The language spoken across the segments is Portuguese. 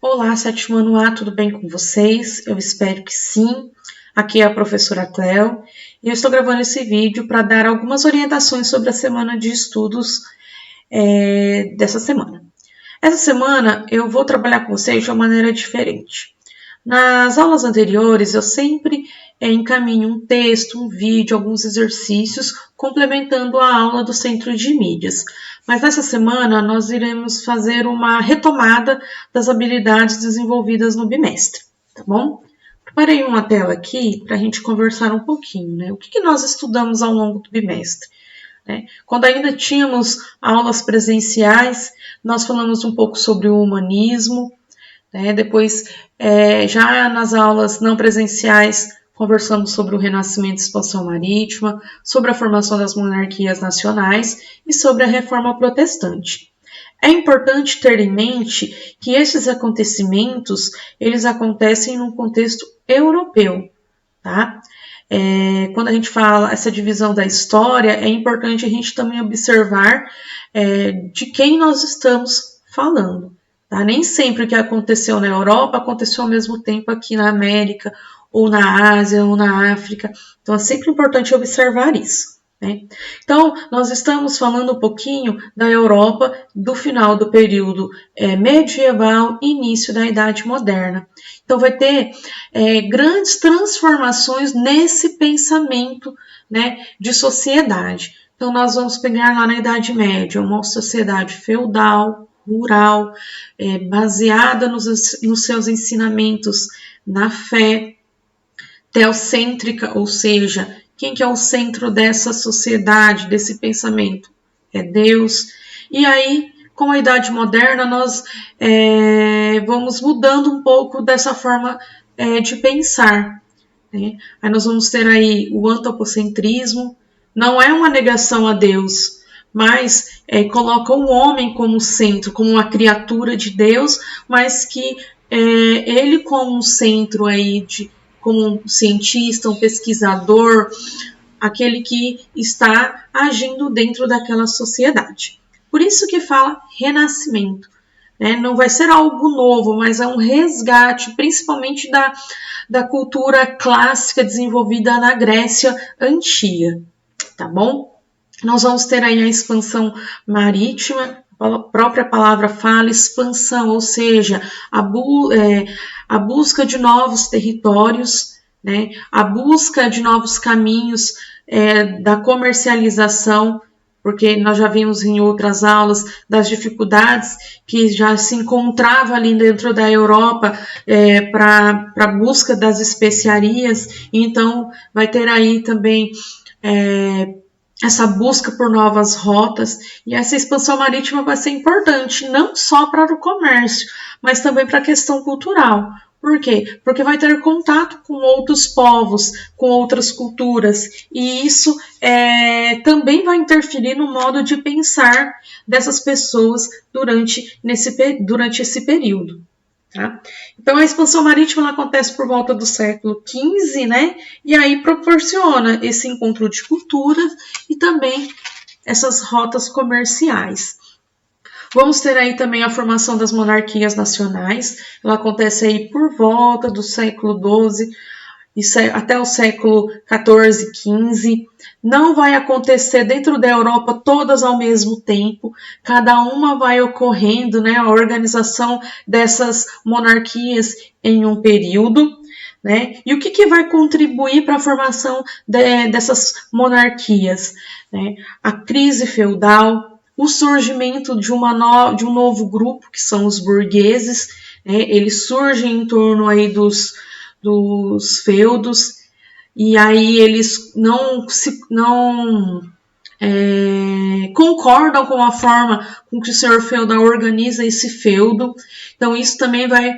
Olá, sétimo ano A, tudo bem com vocês? Eu espero que sim. Aqui é a professora Cléo e eu estou gravando esse vídeo para dar algumas orientações sobre a semana de estudos dessa semana. Essa semana eu vou trabalhar com vocês de uma maneira diferente. Nas aulas anteriores, eu sempre encaminho um texto, um vídeo, alguns exercícios, complementando a aula do Centro de Mídias. Mas nessa semana, nós iremos fazer uma retomada das habilidades desenvolvidas no bimestre, tá bom? Preparei uma tela aqui para a gente conversar um pouquinho, né? O que nós estudamos ao longo do bimestre? Quando ainda tínhamos aulas presenciais, nós falamos um pouco sobre o humanismo, depois, já nas aulas não presenciais, conversamos sobre o renascimento e expansão marítima, sobre a formação das monarquias nacionais e sobre a reforma protestante. É importante ter em mente que esses acontecimentos, eles acontecem num contexto europeu, tá? Quando a gente fala essa divisão da história, é importante a gente também observar de quem nós estamos falando. Tá? Nem sempre o que aconteceu na Europa aconteceu ao mesmo tempo aqui na América, ou na Ásia, ou na África. Então é sempre importante observar isso. Né? Então, nós estamos falando um pouquinho da Europa do final do período medieval e início da Idade Moderna. Então, vai ter grandes transformações nesse pensamento, né, de sociedade. Então, nós vamos pegar lá na Idade Média uma sociedade feudal, rural, baseada nos seus ensinamentos na fé, teocêntrica, ou seja, quem que é o centro dessa sociedade, desse pensamento? É Deus. E aí, com a Idade Moderna, nós vamos mudando um pouco dessa forma de pensar. Né? Aí nós vamos ter aí o antropocentrismo, não é uma negação a Deus, mas coloca o homem como centro, como uma criatura de Deus, mas que ele como um centro aí como um cientista, um pesquisador, aquele que está agindo dentro daquela sociedade. Por isso que fala renascimento. Né? Não vai ser algo novo, mas é um resgate, principalmente da cultura clássica desenvolvida na Grécia Antiga. Tá bom? Nós vamos ter aí a expansão marítima, a própria palavra fala expansão, ou seja, a busca de novos territórios, né? A busca de novos caminhos da comercialização, porque nós já vimos em outras aulas das dificuldades que já se encontrava ali dentro da Europa para a busca das especiarias, então vai ter aí também essa busca por novas rotas, e essa expansão marítima vai ser importante, não só para o comércio, mas também para a questão cultural. Por quê? Porque vai ter contato com outros povos, com outras culturas, e isso também vai interferir no modo de pensar dessas pessoas durante esse período. Tá? Então, a expansão marítima ela acontece por volta do século XV, né? E aí proporciona esse encontro de culturas e também essas rotas comerciais. Vamos ter aí também a formação das monarquias nacionais, ela acontece aí por volta do século XII até o século XIV, XV. Não vai acontecer dentro da Europa todas ao mesmo tempo, cada uma vai ocorrendo, né, a organização dessas monarquias em um período, né? E o que vai contribuir para a formação dessas monarquias? Né? A crise feudal, o surgimento de um novo grupo, que são os burgueses, né? Eles surgem em torno aí dos feudos, e aí eles não concordam com a forma com que o senhor feudal organiza esse feudo, então isso também vai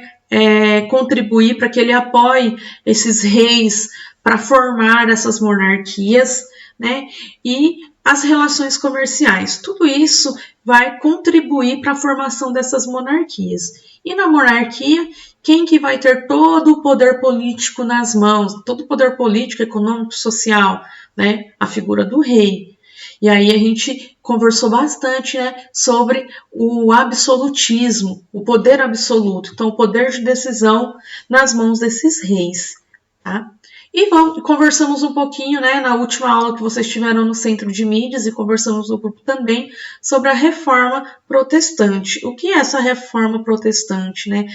contribuir para que ele apoie esses reis para formar essas monarquias, né? E as relações comerciais, tudo isso vai contribuir para a formação dessas monarquias. E na monarquia, quem que vai ter todo o poder político nas mãos, todo o poder político, econômico, social, né? A figura do rei. E aí a gente conversou bastante, né, sobre o absolutismo, o poder absoluto, então o poder de decisão nas mãos desses reis, tá? E conversamos um pouquinho, né, na última aula que vocês tiveram no Centro de Mídias e conversamos no grupo também sobre a reforma protestante. O que é essa reforma protestante, né?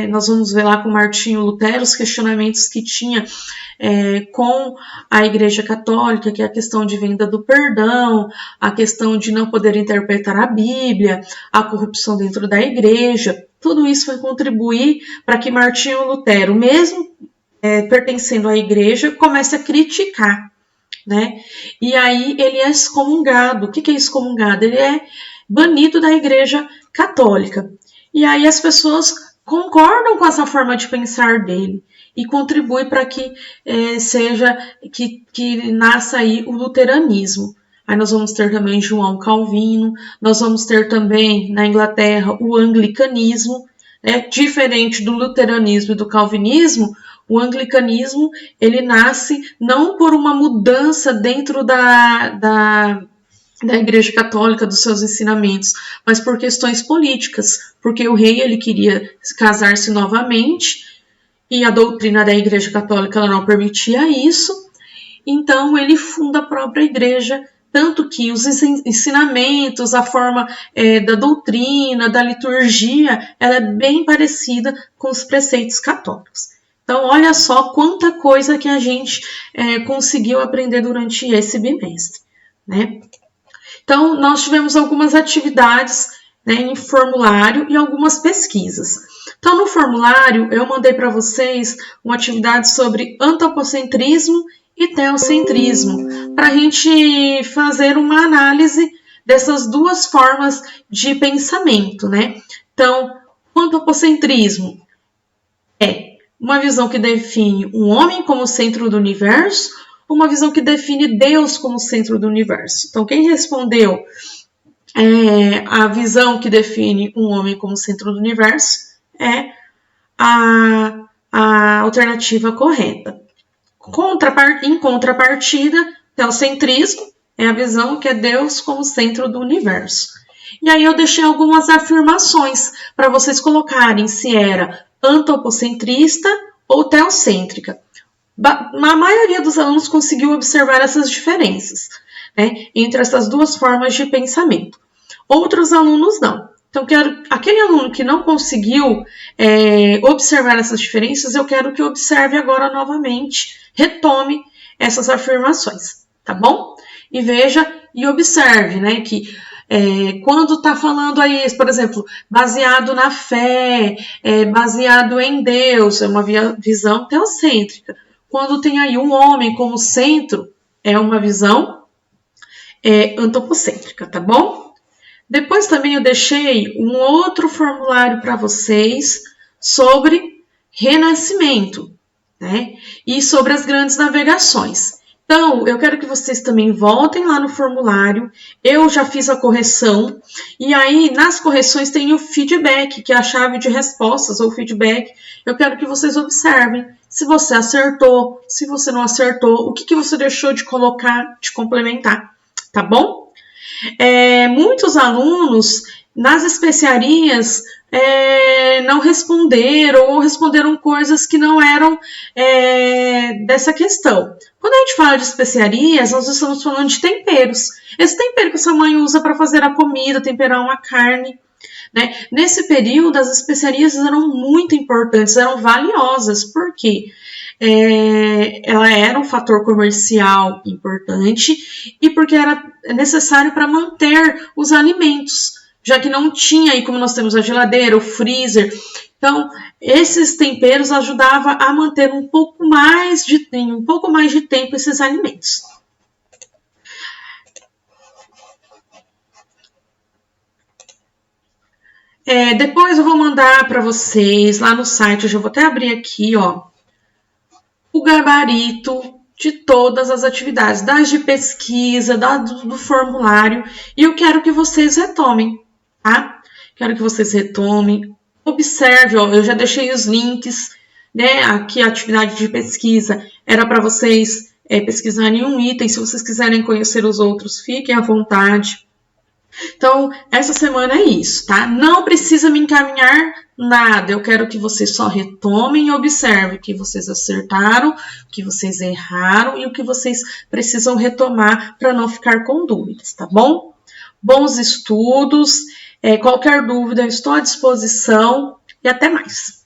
Nós vamos ver lá com Martinho Lutero os questionamentos que tinha com a Igreja Católica, que é a questão de venda do perdão, a questão de não poder interpretar a Bíblia, a corrupção dentro da Igreja. Tudo isso vai contribuir para que Martinho Lutero, mesmo pertencendo à Igreja, comece a criticar, né? E aí ele é excomungado. O que é excomungado? Ele é banido da Igreja Católica. E aí as pessoas concordam com essa forma de pensar dele e contribui para que que nasça aí o luteranismo. Aí nós vamos ter também João Calvino, nós vamos ter também na Inglaterra o anglicanismo, né? Diferente do luteranismo e do calvinismo, o anglicanismo ele nasce não por uma mudança dentro da Igreja Católica, dos seus ensinamentos, mas por questões políticas, porque o rei ele queria casar-se novamente e a doutrina da Igreja Católica ela não permitia isso, então ele funda a própria igreja, tanto que os ensinamentos, a forma da doutrina, da liturgia, ela é bem parecida com os preceitos católicos. Então, olha só quanta coisa que a gente conseguiu aprender durante esse bimestre, né? Então, nós tivemos algumas atividades, né, em formulário e algumas pesquisas. Então, no formulário, eu mandei para vocês uma atividade sobre antropocentrismo e teocentrismo, para a gente fazer uma análise dessas duas formas de pensamento, né? Então, o antropocentrismo é uma visão que define um homem como centro do universo, uma visão que define Deus como centro do universo. Então, quem respondeu a visão que define um homem como centro do universo é a alternativa correta. Em contrapartida, teocentrismo é a visão que é Deus como centro do universo. E aí eu deixei algumas afirmações para vocês colocarem se era antropocentrista ou teocêntrica. A maioria dos alunos conseguiu observar essas diferenças, né, entre essas duas formas de pensamento. Outros alunos não. Então, aquele aluno que não conseguiu observar essas diferenças, eu quero que observe agora novamente, retome essas afirmações, tá bom? E veja e observe, né, que quando está falando aí, por exemplo, baseado na fé, baseado em Deus, é uma visão teocêntrica. Quando tem aí um homem como centro, é uma visão antropocêntrica, tá bom? Depois também eu deixei um outro formulário para vocês sobre renascimento, né? E sobre as grandes navegações. Então, eu quero que vocês também voltem lá no formulário. Eu já fiz a correção. E aí, nas correções, tem o feedback, que é a chave de respostas, ou feedback. Eu quero que vocês observem se você acertou, se você não acertou, o que você deixou de colocar, de complementar, tá bom? Muitos alunos, nas especiarias, não responderam ou responderam coisas que não eram dessa questão. Quando a gente fala de especiarias, nós estamos falando de temperos. Esse tempero que sua mãe usa para fazer a comida, temperar uma carne, né? Nesse período, as especiarias eram muito importantes, eram valiosas, porque ela era um fator comercial importante e porque era necessário para manter os alimentos, já que não tinha, aí como nós temos a geladeira, o freezer. Então, esses temperos ajudavam a manter um pouco mais de tempo esses alimentos. Depois eu vou mandar para vocês lá no site, eu já vou até abrir aqui, ó, o gabarito de todas as atividades, das de pesquisa, do formulário, e eu quero que vocês retomem, tá? Quero que vocês retomem, observe, ó, eu já deixei os links, né? Aqui a atividade de pesquisa era para vocês pesquisar em um item. Se vocês quiserem conhecer os outros, fiquem à vontade. Então, essa semana é isso, tá? Não precisa me encaminhar nada. Eu quero que vocês só retomem e observem o que vocês acertaram, o que vocês erraram e o que vocês precisam retomar para não ficar com dúvidas, tá bom? Bons estudos. Qualquer dúvida, eu estou à disposição e até mais.